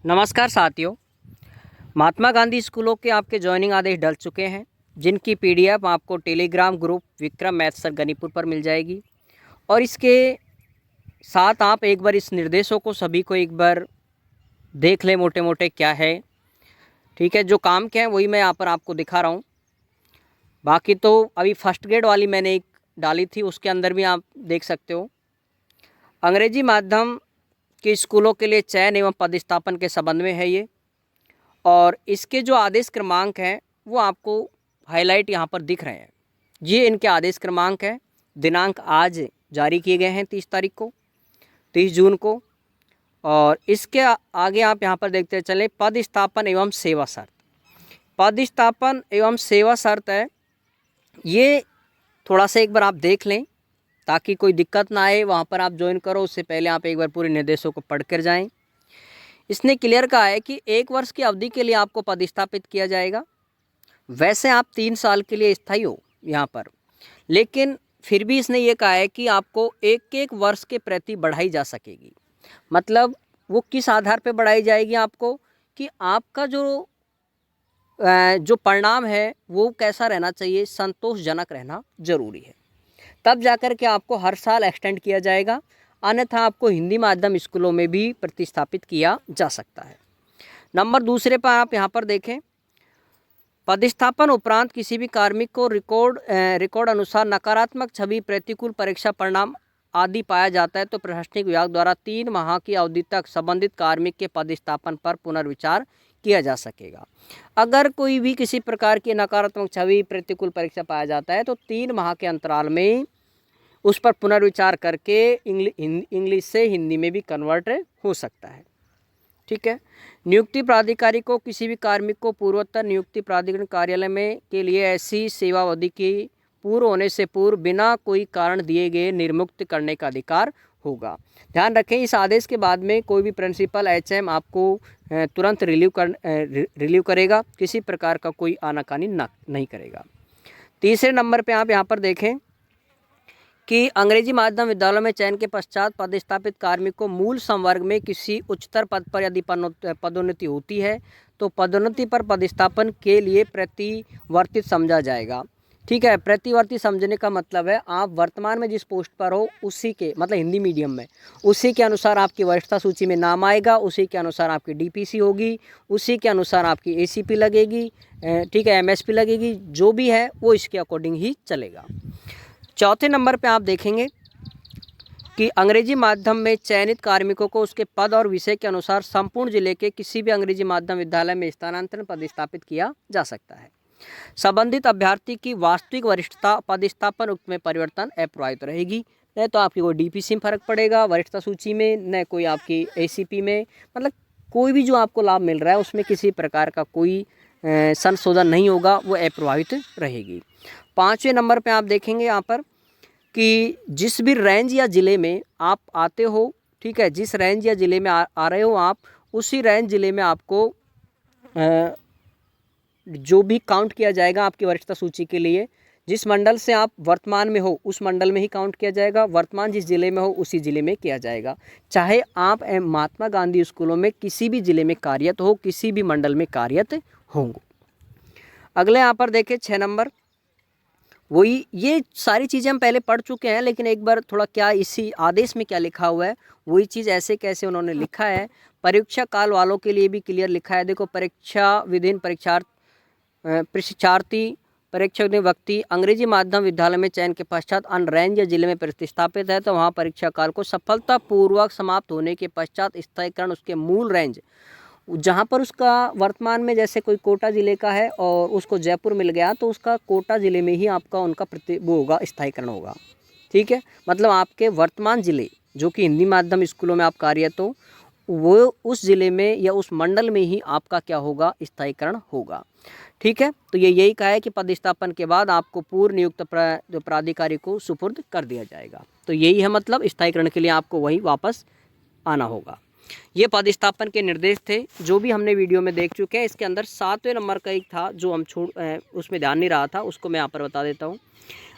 नमस्कार साथियों। महात्मा गांधी स्कूलों के आपके ज्वाइनिंग आदेश डल चुके हैं, जिनकी पीडीएफ आपको Telegram group Vikram math sir गनीपुर पर मिल जाएगी। और इसके साथ आप एक बार इस निर्देशों को सभी को एक बार देख लें मोटे मोटे क्या है। ठीक है, जो काम क्या है वही मैं यहाँ पर आपको दिखा रहा हूँ। बाकी तो अभी फर्स्ट ग्रेड वाली मैंने एक डाली थी, उसके अंदर भी आप देख सकते हो। अंग्रेजी माध्यम के स्कूलों के लिए चयन एवं पदस्थापन के संबंध में है ये। और इसके जो आदेश क्रमांक हैं वो आपको हाईलाइट यहाँ पर दिख रहे हैं। ये इनके आदेश क्रमांक हैं। दिनांक आज जारी किए गए हैं 30 तारीख को, 30 जून को। और इसके आगे आप यहाँ पर देखते चलें, पद स्थापन एवं सेवा शर्त। पद स्थापन एवं सेवा शर्त है, ये थोड़ा सा एक बार आप देख लें ताकि कोई दिक्कत ना आए। वहाँ पर आप ज्वाइन करो उससे पहले आप एक बार पूरे निर्देशों को पढ़ कर जाएँ। इसने क्लियर कहा है कि 1 वर्ष की अवधि के लिए आपको पदस्थापित किया जाएगा। वैसे आप 3 साल के लिए स्थायी हो यहाँ पर, लेकिन फिर भी इसने ये कहा है कि आपको एक वर्ष के प्रति बढ़ाई जा सकेगी। मतलब वो किस आधार पे बढ़ाई जाएगी आपको, कि आपका जो परिणाम है वो कैसा रहना चाहिए, संतोषजनक रहना जरूरी है। तब जाकर के आपको हर साल एक्सटेंड किया जाएगा, अन्यथा आपको हिंदी माध्यम स्कूलों में भी प्रतिस्थापित किया जा सकता है। नंबर दूसरे पर आप यहाँ पर देखें, पदस्थापन उपरांत किसी भी कार्मिक को रिकॉर्ड अनुसार नकारात्मक छवि, प्रतिकूल परीक्षा परिणाम आदि पाया जाता है तो प्रशासनिक विभाग द्वारा 3 माह की अवधि तक संबंधित कार्मिक के पदस्थापन पर पुनर्विचार किया जा सकेगा। अगर कोई भी किसी प्रकार की नकारात्मक छवि, प्रतिकूल परीक्षा पाया जाता है तो 3 माह के अंतराल में उस पर पुनर्विचार करके इंग्लिश से हिंदी में भी कन्वर्ट हो सकता है। ठीक है। नियुक्ति प्राधिकारी को किसी भी कार्मिक को पूर्वोत्तर नियुक्ति प्राधिकरण कार्यालय में के लिए ऐसी सेवा अवधि की पूर्ण होने से पूर्व बिना कोई कारण दिए गए निर्मुक्त करने का अधिकार होगा। ध्यान रखें, इस आदेश के बाद में कोई भी प्रिंसिपल एचएम आपको तुरंत रिलीव करेगा, किसी प्रकार का कोई आनाकानी नहीं करेगा। तीसरे नंबर पे आप यहाँ पर देखें कि अंग्रेजी माध्यम विद्यालयों में चयन के पश्चात पदस्थापित कार्मिक को मूल संवर्ग में किसी उच्चतर पद पर यदि पदोन्नति होती है तो पदोन्नति पर पदस्थापन के लिए प्रतिवर्तित समझा जाएगा। ठीक है, प्रतिवर्ती समझने का मतलब है आप वर्तमान में जिस पोस्ट पर हो उसी के, मतलब हिंदी मीडियम में, उसी के अनुसार आपकी वरिष्ठता सूची में नाम आएगा, उसी के अनुसार आपकी डीपीसी होगी, उसी के अनुसार आपकी एसीपी लगेगी, ठीक है, एमएसपी लगेगी, जो भी है वो इसके अकॉर्डिंग ही चलेगा। चौथे नंबर पे आप देखेंगे कि अंग्रेजी माध्यम में चयनित कार्मिकों को उसके पद और विषय के अनुसार संपूर्ण जिले के किसी भी अंग्रेजी माध्यम विद्यालय में स्थानांतरण पदस्थापित किया जा सकता है। संबंधित अभ्यर्थी की वास्तविक वरिष्ठता पदस्थापन उक्त में परिवर्तन अप्रभावित रहेगी। न तो आपकी कोई डीपीसी में फर्क पड़ेगा वरिष्ठता सूची में, न कोई आपकी एसीपी में, मतलब कोई भी जो आपको लाभ मिल रहा है उसमें किसी प्रकार का कोई संशोधन नहीं होगा, वो अप्रभावित रहेगी। 5वें नंबर पे आप देखेंगे यहाँ पर कि जिस भी रेंज या ज़िले में आप आते हो, ठीक है, जिस रेंज या ज़िले में आ रहे हो आप, उसी रेंज ज़िले में आपको जो भी काउंट किया जाएगा आपकी वरिष्ठता सूची के लिए, जिस मंडल से आप वर्तमान में हो उस मंडल में ही काउंट किया जाएगा, वर्तमान जिस ज़िले में हो उसी ज़िले में किया जाएगा, चाहे आप महात्मा गांधी स्कूलों में किसी भी ज़िले में कार्यरत हो, किसी भी मंडल में कार्यरत होंगे। अगले यहाँ पर देखें 6 नंबर, वही ये सारी चीज़ें हम पहले पढ़ चुके हैं, लेकिन एक बार थोड़ा क्या इसी आदेश में क्या लिखा हुआ है वही चीज़ ऐसे कैसे उन्होंने लिखा है। परीक्षा काल वालों के लिए भी क्लियर लिखा है। देखो, परीक्षा विधिन परीक्षार्थी परीक्षक व्यक्ति अंग्रेजी माध्यम विद्यालय में चयन के पश्चात अन्य रेंज या जिले में प्रतिस्थापित है तो वहाँ परीक्षा काल को सफलतापूर्वक समाप्त होने के पश्चात स्थायीकरण उसके मूल रेंज, जहाँ पर उसका वर्तमान में जैसे कोई कोटा ज़िले का है और उसको जयपुर मिल गया तो उसका कोटा ज़िले में ही आपका उनका वो होगा, स्थायीकरण होगा। ठीक है, मतलब आपके वर्तमान ज़िले जो कि हिंदी माध्यम स्कूलों में आप कार्यरत हो, वो उस ज़िले में या उस मंडल में ही आपका क्या होगा, स्थायीकरण होगा। ठीक है, तो ये यही कहा है कि पदस्थापन के बाद आपको पूर्व नियुक्त प्राधिकारी को सुपुर्द कर दिया जाएगा। तो यही है, मतलब स्थायीकरण के लिए आपको वहीं वापस आना होगा। ये पदस्थापन के निर्देश थे जो भी हमने वीडियो में देख चुके हैं। इसके अंदर 7वें नंबर का एक था जो हम उसमें ध्यान नहीं रहा था, उसको मैं यहाँ पर बता देता हूँ।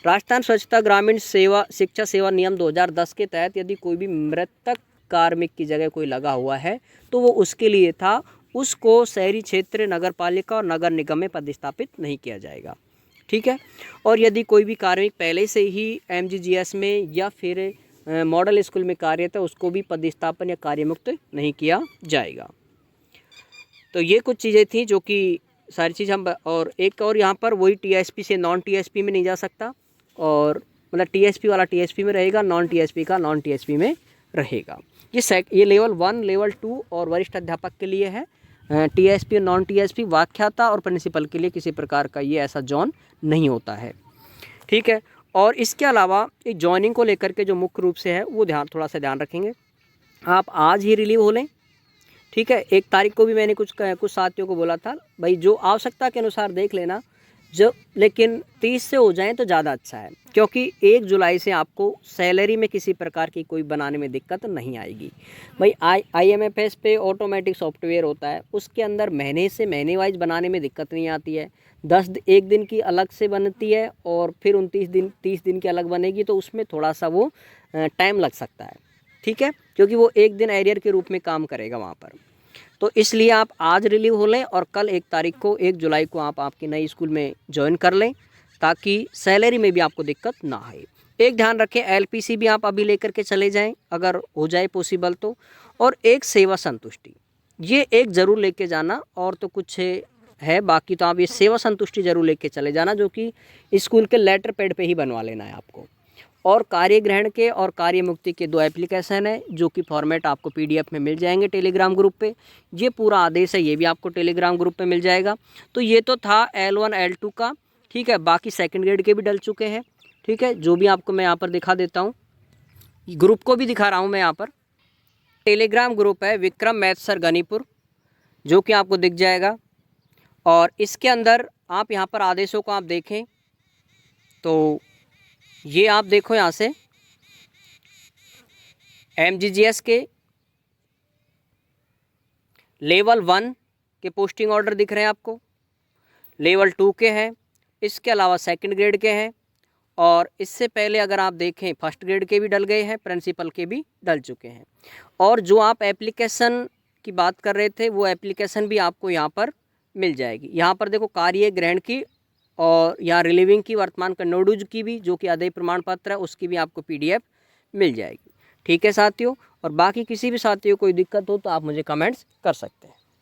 राजस्थान स्वच्छता ग्रामीण सेवा शिक्षा सेवा नियम 2010 के तहत यदि कोई भी मृतक कार्मिक की जगह कोई लगा हुआ है तो वो उसके लिए था, उसको शहरी क्षेत्र, नगर पालिका और नगर निगम में पदस्थापित नहीं किया जाएगा। ठीक है। और यदि कोई भी कार्मिक पहले से ही MGGS में या फिर मॉडल स्कूल में कार्यरत है, उसको भी पदस्थापन या कार्यमुक्त नहीं किया जाएगा। तो ये कुछ चीज़ें थी जो कि सारी चीज़ हम, और एक और यहाँ पर वही TSP से नॉन TSP में नहीं जा सकता, और मतलब TSP वाला TSP में रहेगा, नॉन TSP का नॉन TSP में रहेगा। ये लेवल 1, लेवल 2 और वरिष्ठ अध्यापक के लिए है। TSP और नॉन TSP, व्याख्याता और प्रिंसिपल के लिए किसी प्रकार का ये ऐसा जोन नहीं होता है। ठीक है। और इसके अलावा एक जॉइनिंग को लेकर के जो मुख्य रूप से है वो थोड़ा सा ध्यान रखेंगे। आप आज ही रिलीव हो लें। ठीक है। 1 तारीख को भी मैंने कुछ साथियों को बोला था भाई जो आवश्यकता के अनुसार देख लेना, जो लेकिन 30 से हो जाएं तो ज़्यादा अच्छा है, क्योंकि 1 जुलाई से आपको सैलरी में किसी प्रकार की कोई बनाने में दिक्कत नहीं आएगी। भाई IMFS पे ऑटोमेटिक सॉफ्टवेयर होता है, उसके अंदर महीने से महीने वाइज बनाने में दिक्कत नहीं आती है। 1 दिन की अलग से बनती है और फिर 30 दिन की अलग बनेगी, तो उसमें थोड़ा सा वो टाइम लग सकता है। ठीक है। क्योंकि वो 1 दिन एरियर के रूप में काम करेगा वहाँ पर। तो इसलिए आप आज रिलीव हो लें और कल 1 तारीख को 1 जुलाई को आप आपके नई स्कूल में ज्वाइन कर लें, ताकि सैलरी में भी आपको दिक्कत ना आए। एक ध्यान रखें, LPC भी आप अभी लेकर के चले जाएं अगर हो जाए पॉसिबल तो, और एक सेवा संतुष्टि, ये एक ज़रूर लेके जाना। और तो कुछ है बाकी, तो आप ये सेवा संतुष्टि ज़रूर लेके चले जाना, जो कि स्कूल के लेटर पैड पे ही बनवा लेना है आपको। और कार्य ग्रहण के और कार्य मुक्ति के 2 एप्लीकेशन है, जो कि फॉर्मेट आपको PDF में मिल जाएंगे टेलीग्राम ग्रुप पे। ये पूरा आदेश है, ये भी आपको टेलीग्राम ग्रुप पे मिल जाएगा। तो ये तो था L1 L2 का। ठीक है। बाकी सेकंड ग्रेड के भी डल चुके हैं। ठीक है। जो भी आपको मैं यहाँ पर दिखा देता हूँ, ग्रुप को भी दिखा रहा हूँ मैं यहाँ पर। टेलीग्राम ग्रुप है विक्रम मैथ सर गनीपुर, जो कि आपको दिख जाएगा। और इसके अंदर आप यहाँ पर आदेशों को आप देखें तो ये आप देखो यहाँ से MGGS के लेवल 1 के पोस्टिंग ऑर्डर दिख रहे हैं आपको, लेवल 2 के हैं, इसके अलावा सेकंड ग्रेड के हैं, और इससे पहले अगर आप देखें फर्स्ट ग्रेड के भी डल गए हैं, प्रिंसिपल के भी डल चुके हैं। और जो आप एप्लीकेशन की बात कर रहे थे, वो एप्लीकेशन भी आपको यहाँ पर मिल जाएगी। यहाँ पर देखो कार्य ग्रहण की और यहाँ रिलीविंग की, वर्तमान कन्नौडूज की भी, जो कि आदेय प्रमाण पत्र है, उसकी भी आपको PDF मिल जाएगी। ठीक है साथियों। और बाकी किसी भी साथियों को कोई दिक्कत हो तो आप मुझे कमेंट्स कर सकते हैं।